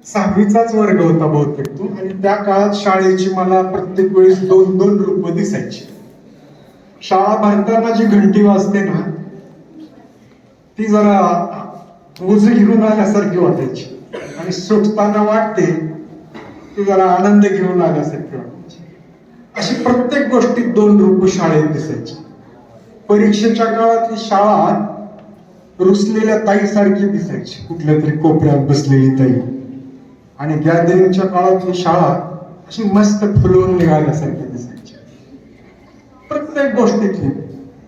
6वीचाच वर्ग होता बहुतेक तो, आणि त्या काळात शाळेची मला प्रत्येक वेळेस 2-2 रूप दिसायची. शाळा भरताना जी घंटी वाजते ना, ती जरा ओझ घेऊन आल्यासारखी वाटायची, आणि सुटताना वाटते ती जरा आनंद घेऊन आल्यासारखी वाटायची. अशी प्रत्येक गोष्टीत 2 रूप शाळेत दिसायची. परीक्षेच्या काळातली शाळा रुसलेल्या ताईसारखी दिसायची, कुठल्या तरी कोपऱ्यात बसलेली ताई, आणि गॅदरिंगच्या काळातली शाळा अशी मस्त फुलवून निघाल्यासारखी दिसायची. प्रत्येक गोष्टीतली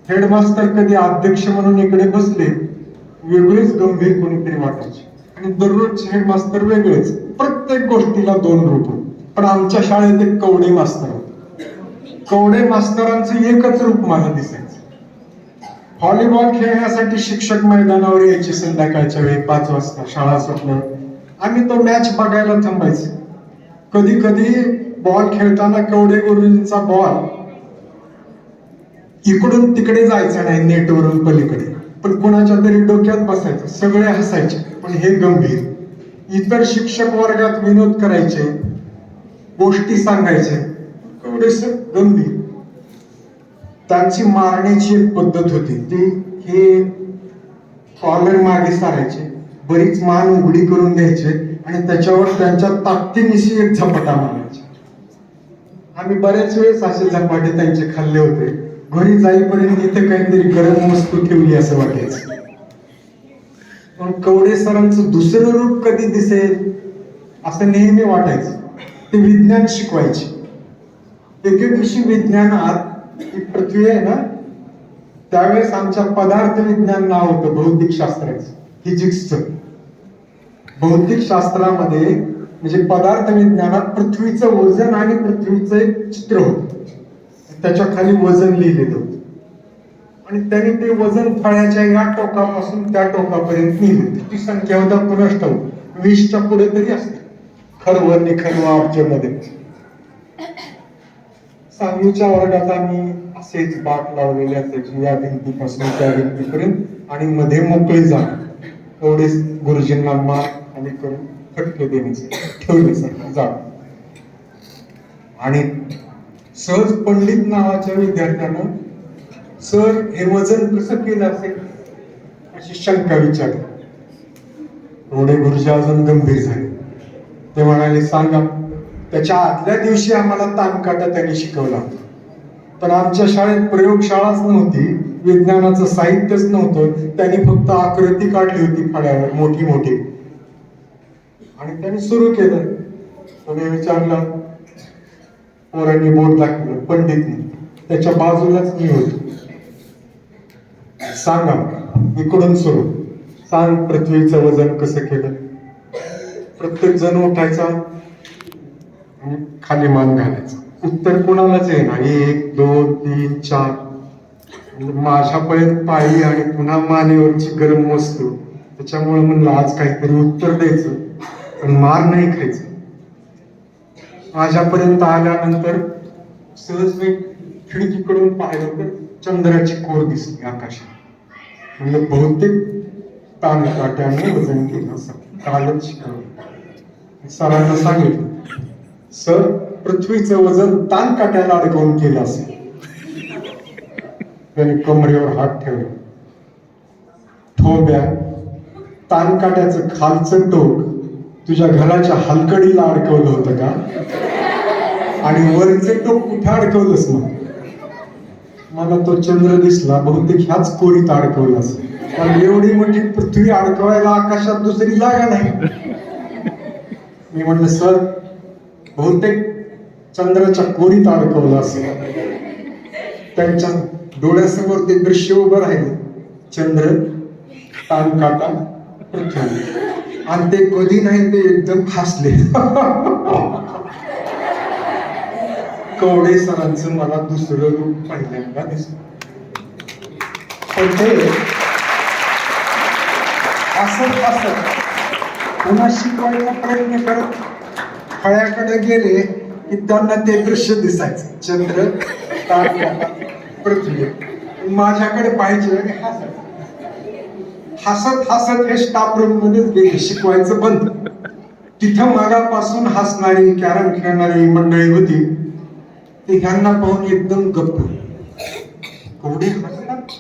हेडमास्तर कधी अध्यक्ष म्हणून इकडे बसले, वेगळेच गंभीर कोणीतरी वाटायचे, आणि दररोज हेडमास्तर वेगळेच. प्रत्येक गोष्टीला 2 रूप. पण आमच्या शाळेत एक कवडे मास्तर होते. कवडे मास्तरांचं एकच रूप मला दिसायचं. व्हॉलीबॉल खेळण्यासाठी शिक्षक मैदानावर यायचे संध्याकाळच्या वेळी 5 वाजता शाळा सुटल्यावर. आम्ही तो मॅच बघायला थांबायचो. कधी कधी बॉल खेळताना कवडे गुरुजींचा बॉल इकडून तिकडे जायचा नाही, नेटवरून पलीकडे, पण कोणाच्या तरी डोक्यात बसायचं. सगळे हसायचे, पण हे गंभीर. इतर शिक्षक वर्गात विनोद करायचे, गोष्टी सांगायचे, कवडे सर गंभीर. त्यांची मारण्याची एक पद्धत होती, ती हे कॉलर मागे सारायचे, बरीच मान उघडी करून घ्यायचे, आणि त्याच्यावर त्यांच्या ताकदीनिशी एक झपाटा मारायचे. आम्ही बऱ्याच वेळेस असे झपाटे त्यांचे खाल्ले होते. घरी जाईपर्यंत इथे काहीतरी गरम वस्तू ठेवली असं वाटायचं. पण कवडे सरांचं दुसरं रूप कधी दिसेल असं नेहमी वाटायचं. ते विज्ञान शिकवायचे. एके दिवशी विज्ञानात, ही पृथ्वी आहे ना, त्यावेळेस आमच्या पदार्थ विज्ञान नाव होतं भौतिक शास्त्राचं, फिजिक्सचं. भौतिक शास्त्रामध्ये म्हणजे पदार्थ विज्ञानात पृथ्वीचं वजन आणि पृथ्वीचं एक चित्र होतं, त्याच्या खाली वजन लिहिलेलं होतं, आणि त्यांनी ते वजन फळ्याच्या या टोकापासून त्या टोकापर्यंत लिहिलं. ती संख्या होता पुनष्ट 20च्या पुढे तरी असते, खरव निखरव अब्जमध्ये. 6वीच्या वर्गात आम्ही असेच बाट लावलेले असायचे, या भिंतीपासून त्या भिंतीपर्यंत, आणि मध्ये मोकळी जाण. एवढेच गुरुजींना मार आणि करून फटके देण्याचे ठेवल्यासारखं जाण. आणि सहज पंडित नावाच्या विद्यार्थ्यानं सर हे वजन कसं केलं असेल अशी शंका विचारली. एवढे गुरुजी अजून गंभीर झाले. ते म्हणाले, सांगा. त्याच्या आदल्या दिवशी आम्हाला ताणकाटा त्यांनी शिकवला होता, पण आमच्या शाळेत प्रयोगशाळाच नव्हती, विज्ञानाचं साहित्यच नव्हतं. त्यांनी फक्त आकृती काढली होती फळ्यावर मोठी मोठी, आणि त्यांनी सुरू केलं. कोणी विचारलं, पोरांनी बोट दाखवलं, पंडितने. त्याच्या बाजूलाच मी होतो. सांगा, इकडून सुरू. सांग, पृथ्वीचं वजन कसं केलं. प्रत्येक जण उठायचा आणि खाली मान घालायचं. उत्तर कोणालाच येणार. 1, 2, 3, 4. माझ्यापर्यंत पाळी आणि पुन्हा मानेवरची गरम वस्तू. त्याच्यामुळे म्हणलं आज काहीतरी उत्तर द्यायचं, पण मार नाही खायचं. माझ्यापर्यंत आल्यानंतर सहज मी खिडकीकडून पाहिलं तर चंद्राची कोर दिसली आकाशात. म्हणजे बहुतेक ताणकाट्याने वजन केलं असं कालच शिकवलं. सरांना सांगितलं, सर पृथ्वीचं वजन ताणकाट्याला अडकवून केलं असेल. त्याने कमरेवर हात ठेवला. ठोब्या, ताणकाट्याचं खालचं टोक तुझ्या घराच्या हलकडीला अडकवलं होतं का, आणि वरचं टोक कुठे अडकवलंस मग. मला तो चंद्र दिसला, बहुतेक ह्याच कोरीत अडकवलं असेल, पण एवढी मोठी पृथ्वी अडकवायला आकाशात दुसरी जागा नाही. मी म्हणलं, सर बहुतेक चंद्राच्या कोरीत अडकवलं असेल. त्यांच्या डोळ्यासमोर ते दृश्य उभं राहिलं, चंद्र, ताणकाटा, पृथ्वी, आणि ते कधी नाही ते एकदम हसले. कवडे सरांचं मला दुसरं रूप पहिल्यांदा दिसलं. पण ते असत असत पुन्हा शिकवायचा प्रयत्न करत फळ्याकडे गेले की त्यांना ते दृश्य दिसायचं, चंद्र, तारा, पृथ्वी. माझ्याकडे पाहिजे आणि हसत हसत हे स्टाफ रूम मध्येच गेले, शिकवायचं बंद. तिथं मागापासून हसणारी कॅरम खेळणारी मंडळी होती. ते ह्यांना पाहून एकदम गप्प. कवडे हसतात.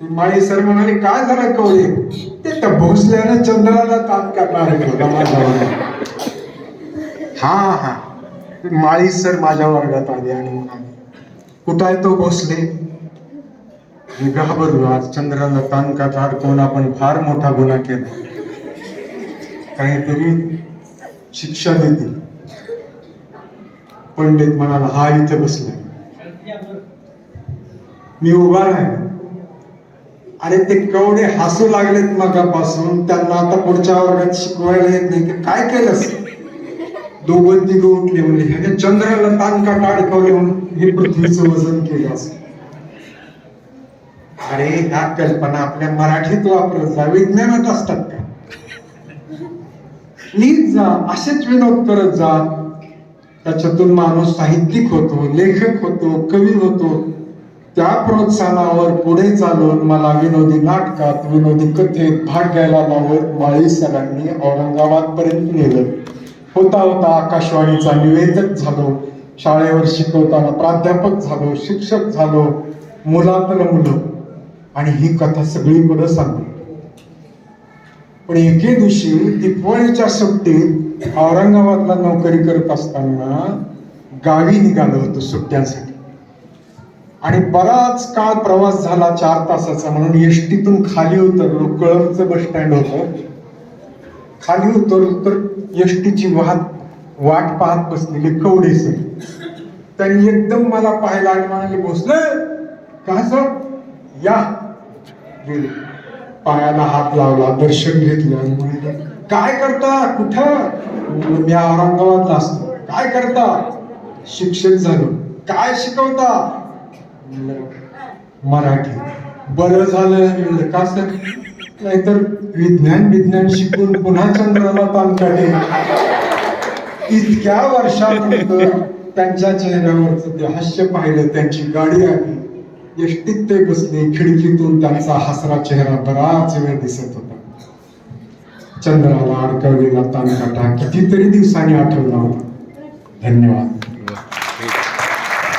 माळी सर म्हणाले, काय झालं कवडे? ते त्या भोसल्यानं चंद्राला ताप करणार हा हा. माळी सर माझ्या वर्गात आले आणि म्हणाले, कुठं आहे तो भोसले? मी घाबरलो. आज चंद्राला ताण काढणार कोण, आपण फार मोठा गुन्हा केला, काहीतरी शिक्षा देतील. पंडित म्हणाला, हा इथे बसलाय. मी उभा राहिलो. अरे ते कवडे हसू लागलेत मगापासून. त्यांना आता पुढच्या वर्गात शिकवायला येत नाही की काय केलंस. दोघं तिघं उठले, म्हणजे ह्याने चंद्राला ताण का अडकवले म्हणून हे पृथ्वीचं वजन केलं असं. अरे ह्या कल्पना आपल्या मराठीत वापरत जा, विज्ञानात असतात का? लिहित जा, असेच विनोद करत जा. त्याच्यातून माणूस साहित्यिक होतो, लेखक होतो, कवी होतो. त्या प्रोत्साहनावर पुढे चालून मला विनोदी नाटकात, विनोदी कथेत भाग घ्यायला लावत माळी सरांनी औरंगाबाद पर्यंत नेलं. होता होता आकाशवाणीचा निवेदक झालो, शाळेवर शिकवताना प्राध्यापक झालो, शिक्षक झालो, मुलात रमलो आणि ही कथा सगळीकडे सांगली. पण एके दिवशी दिवाळीच्या सुट्टीत औरंगाबादला नोकरी करत असताना गावी निघालो होतो सुट्ट्यांसाठी. आणि बराच काळ प्रवास झाला 4 तासाचा, म्हणून एसटीतून खाली उतरलो. कळंबचं बस स्टँड होतं. खाली उतरलो तर एसटीची वाट पाहत बसलेले कवडे सर. त्यांनी एकदम मला पाहिला आणि म्हणाले, भोसले का सर? या. पायाला हात लावला, दर्शन घेतलं आणि म्हणाले, काय करता? कुठं? मी औरंगाबादला असतो. काय करता? शिक्षक झालो. काय शिकवता? मराठी. बरं झालं का सर? नाहीतर विज्ञान शिकून पुन्हा चंद्राला ताण काढेल. इतक्या वर्षानंतर त्यांच्या चेहऱ्यावरचं ते हास्य पाहिलं. त्यांची गाडी आली, एसटीत ते बसले. खिडकीतून त्यांचा हसरा चेहरा बराच वेळ दिसत होता. चंद्राला अडकवलेला ताणकाटा कितीतरी दिवसांनी आठवला होता. धन्यवाद.